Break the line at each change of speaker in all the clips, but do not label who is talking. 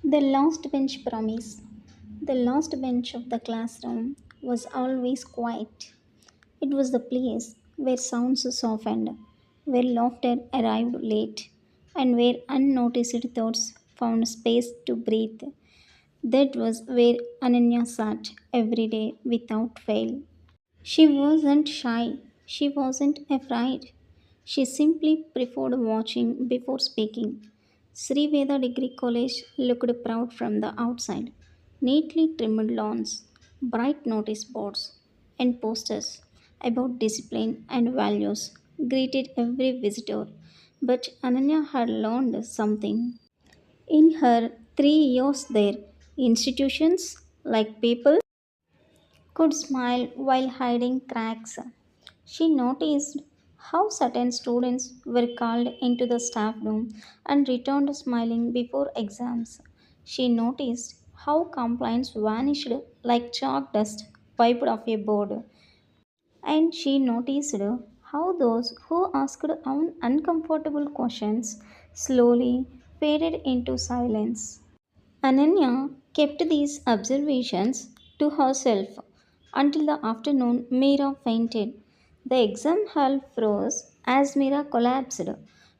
The last bench promise. The last bench of the classroom was always quiet. It was the place where sounds softened, where laughter arrived late, and where unnoticed thoughts found space to breathe. That was where Ananya sat every day without fail. She wasn't shy, she wasn't afraid. She simply preferred watching before speaking. Sri Veda Degree College looked proud from the outside. Neatly trimmed lawns, bright notice boards, and posters about discipline and values greeted every visitor. But Ananya had learned something. In her 3 years there, institutions like people could smile while hiding cracks. She noticed how certain students were called into the staff room and returned smiling before exams. She noticed how complaints vanished like chalk dust wiped off a board. And she noticed how those who asked uncomfortable questions slowly faded into silence. Ananya kept these observations to herself until the afternoon Meera fainted. The exam hall froze as Meera collapsed,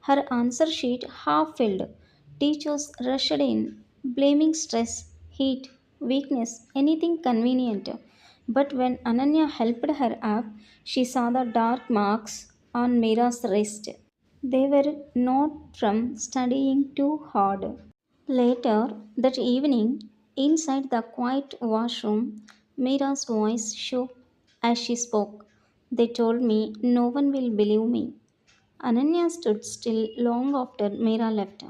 her answer sheet half filled. Teachers rushed in, blaming stress, heat, weakness, anything convenient. But when Ananya helped her up, she saw the dark marks on Meera's wrist. They were not from studying too hard. Later that evening, inside the quiet washroom, Mira's voice shook as she spoke. They told me no one will believe me. Ananya stood still long after Mira left.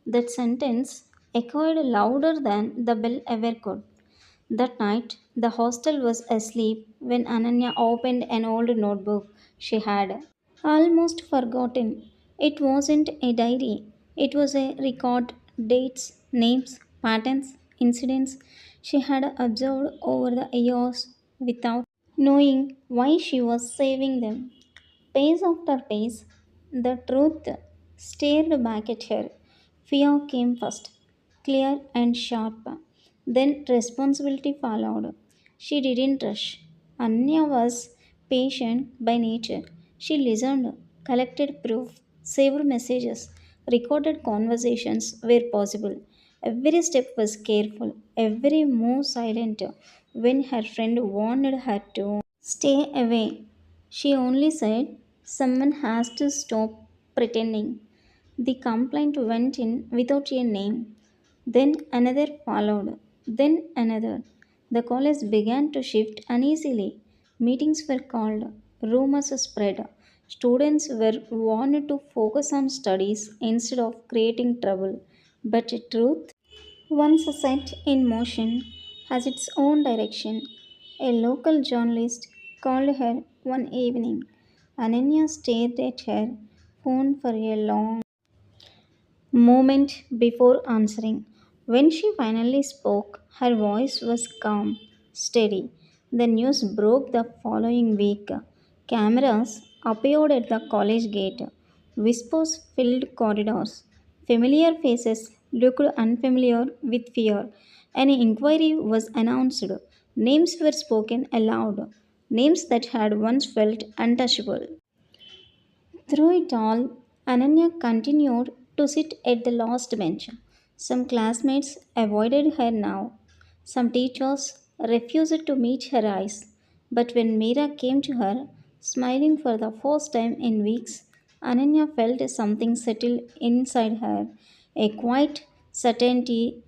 That sentence echoed louder than the bell ever could. That night, the hostel was asleep when Ananya opened an old notebook she had almost forgotten. It wasn't a diary, it was a record dates, names, patterns, incidents she had observed over the years without knowing why she was saving them. Page after page, the truth stared back at her. Fear came first, clear and sharp. Then responsibility followed. She didn't rush. Anya was patient by nature. She listened, collected proof, saved messages, recorded conversations where possible. Every step was careful, every move silent. When her friend warned her to stay away, she only said, "Someone has to stop pretending." The complaint went in without a name. Then another followed. Then another. The college began to shift uneasily. Meetings were called. Rumors spread. Students were warned to focus on studies instead of creating trouble. But truth, once set in motion, has its own direction. A local journalist called her one evening. Ananya stared at her phone for a long moment before answering. When she finally spoke, her voice was calm, steady. The news broke the following week. Cameras appeared at the college gate. Whispers filled corridors. Familiar faces looked unfamiliar with fear. An inquiry was announced. Names were spoken aloud. Names that had once felt untouchable. Through it all, Ananya continued to sit at the last bench. Some classmates avoided her now. Some teachers refused to meet her eyes. But when Meera came to her, smiling for the first time in weeks, Ananya felt something settle inside her, a quiet certainty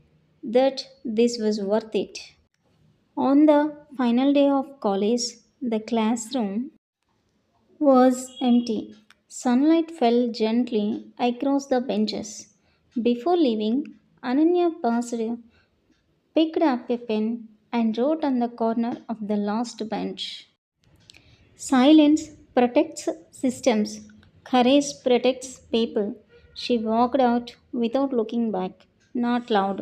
that this was worth it. On the final day of college, the classroom was empty. Sunlight fell gently across the benches. Before leaving, Ananya paused, picked up a pen, and wrote on the corner of the last bench. Silence protects systems, courage protects people. She walked out without looking back, not loud,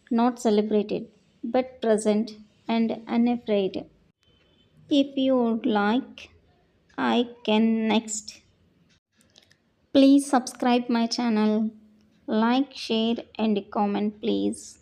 not celebrated, but present and unafraid. If you would like, I can next. Please subscribe my channel, like, share and comment please.